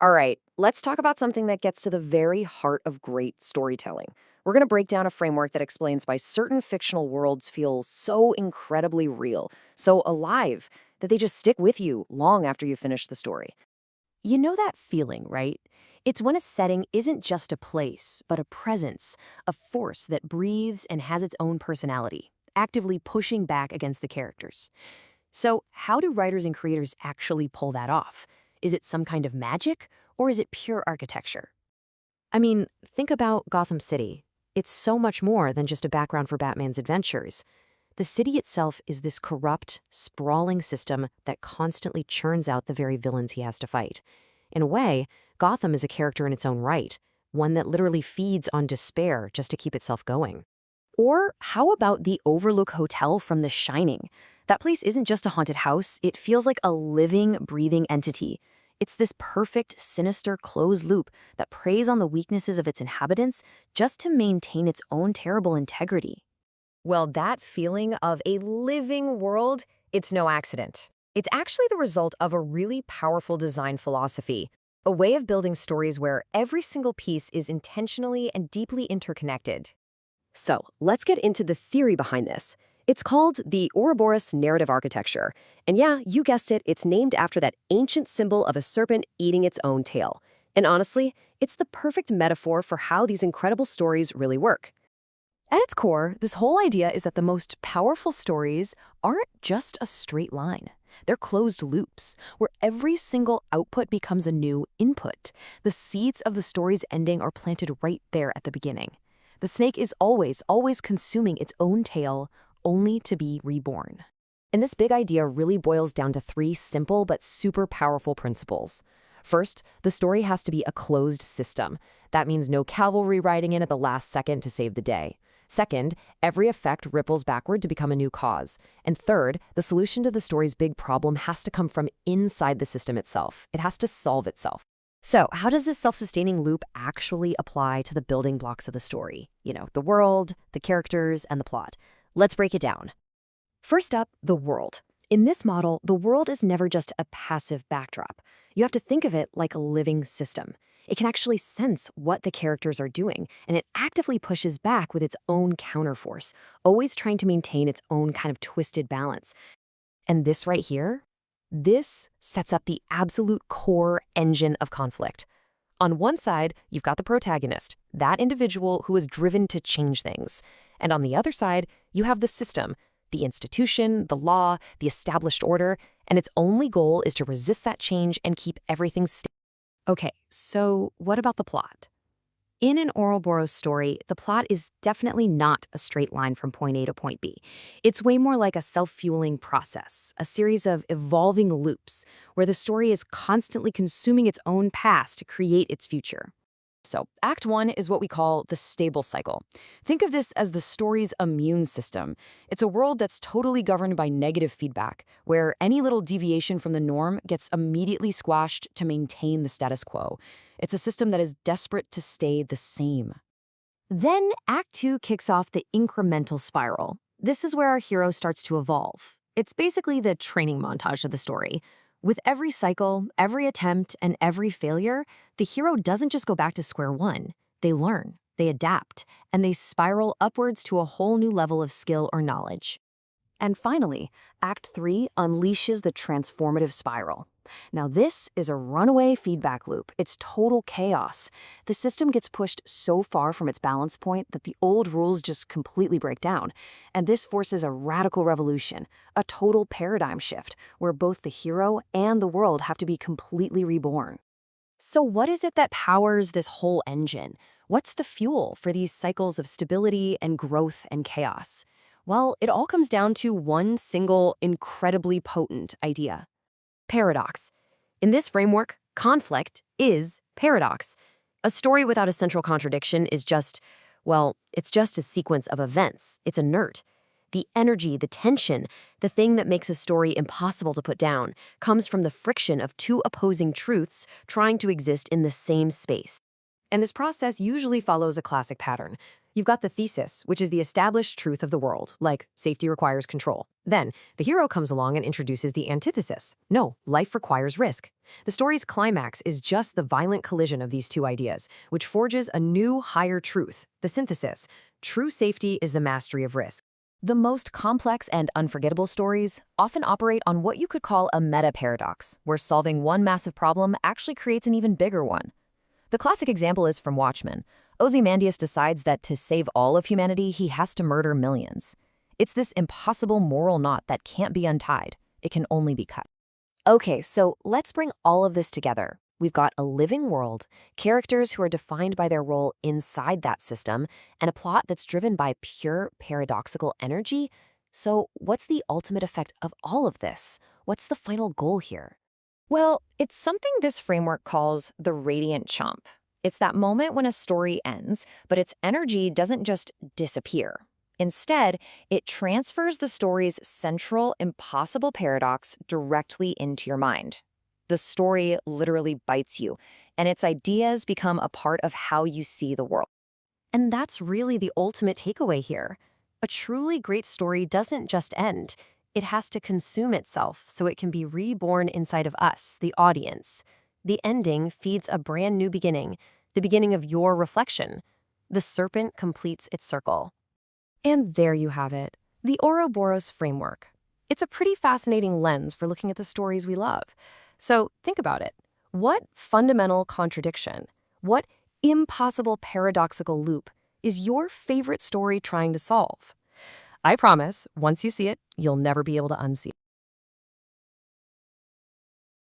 All right, let's talk about something that gets to the very heart of great storytelling. We're going to break down a framework that explains why certain fictional worlds feel so incredibly real, so alive, that they just stick with you long after you finish the story. You know that feeling, right? It's when a setting isn't just a place, but a presence, a force that breathes and has its own personality, actively pushing back against the characters. So, how do writers and creators actually pull that off? Is it some kind of magic, or is it pure architecture? I mean, think about Gotham City. It's so much more than just a background for Batman's adventures. The city itself is this corrupt, sprawling system that constantly churns out the very villains he has to fight. In a way, Gotham is a character in its own right, one that literally feeds on despair just to keep itself going. Or how about the Overlook Hotel from The Shining? That place isn't just a haunted house, it feels like a living, breathing entity. It's this perfect, sinister, closed loop that preys on the weaknesses of its inhabitants just to maintain its own terrible integrity. Well, that feeling of a living world, it's no accident. It's actually the result of a really powerful design philosophy, a way of building stories where every single piece is intentionally and deeply interconnected. So, let's get into the theory behind this. It's called the Ouroboros narrative architecture. And yeah, you guessed it, it's named after that ancient symbol of a serpent eating its own tail. And honestly, it's the perfect metaphor for how these incredible stories really work. At its core, this whole idea is that the most powerful stories aren't just a straight line. They're closed loops, where every single output becomes a new input. The seeds of the story's ending are planted right there at the beginning. The snake is always consuming its own tail, only to be reborn. And this big idea really boils down to three simple but super powerful principles. First, the story has to be a closed system. That means no cavalry riding in at the last second to save the day. Second, every effect ripples backward to become a new cause. And third, the solution to the story's big problem has to come from inside the system itself. It has to solve itself. So, how does this self-sustaining loop actually apply to the building blocks of the story? The world, the characters, and the plot. Let's break it down. First up, the world. In this model, the world is never just a passive backdrop. You have to think of it like a living system. It can actually sense what the characters are doing, and it actively pushes back with its own counterforce, always trying to maintain its own kind of twisted balance. And this right here, this sets up the absolute core engine of conflict. On one side, you've got the protagonist, that individual who is driven to change things. And on the other side, you have the system, the institution, the law, the established order, and its only goal is to resist that change and keep everything stable. Okay, so what about the plot? In an Ouroboros story, the plot is definitely not a straight line from point A to point B. It's way more like a self-fueling process, a series of evolving loops, where the story is constantly consuming its own past to create its future. So, Act 1 is what we call the stable cycle. Think of this as the story's immune system. It's a world that's totally governed by negative feedback, where any little deviation from the norm gets immediately squashed to maintain the status quo. It's a system that is desperate to stay the same. Then, Act 2 kicks off the incremental spiral. This is where our hero starts to evolve. It's basically the training montage of the story. With every cycle, every attempt, and every failure, the hero doesn't just go back to square one. They learn, they adapt, and they spiral upwards to a whole new level of skill or knowledge. And finally, Act 3 unleashes the transformative spiral. Now this is a runaway feedback loop. It's total chaos. The system gets pushed so far from its balance point that the old rules just completely break down. And this forces a radical revolution, a total paradigm shift, where both the hero and the world have to be completely reborn. So what is it that powers this whole engine? What's the fuel for these cycles of stability and growth and chaos? Well, it all comes down to one single, incredibly potent idea. Paradox. In this framework, conflict is paradox. A story without a central contradiction is it's just a sequence of events. It's inert. The energy, the tension, the thing that makes a story impossible to put down, comes from the friction of two opposing truths trying to exist in the same space. And this process usually follows a classic pattern. You've got the thesis, which is the established truth of the world, like safety requires control. Then, the hero comes along and introduces the antithesis. No, life requires risk. The story's climax is just the violent collision of these two ideas, which forges a new, higher truth, the synthesis. True safety is the mastery of risk. The most complex and unforgettable stories often operate on what you could call a meta-paradox, where solving one massive problem actually creates an even bigger one. The classic example is from Watchmen. Ozymandias decides that to save all of humanity, he has to murder millions. It's this impossible moral knot that can't be untied. It can only be cut. Okay, so let's bring all of this together. We've got a living world, characters who are defined by their role inside that system, and a plot that's driven by pure paradoxical energy. So what's the ultimate effect of all of this? What's the final goal here? Well, it's something this framework calls the radiant chomp. It's that moment when a story ends, but its energy doesn't just disappear. Instead, it transfers the story's central, impossible paradox directly into your mind. The story literally bites you, and its ideas become a part of how you see the world. And that's really the ultimate takeaway here. A truly great story doesn't just end. It has to consume itself so it can be reborn inside of us, the audience. The ending feeds a brand new beginning, the beginning of your reflection. The serpent completes its circle. And there you have it, the Ouroboros framework. It's a pretty fascinating lens for looking at the stories we love. So think about it. What fundamental contradiction, what impossible paradoxical loop is your favorite story trying to solve? I promise, once you see it, you'll never be able to unsee it.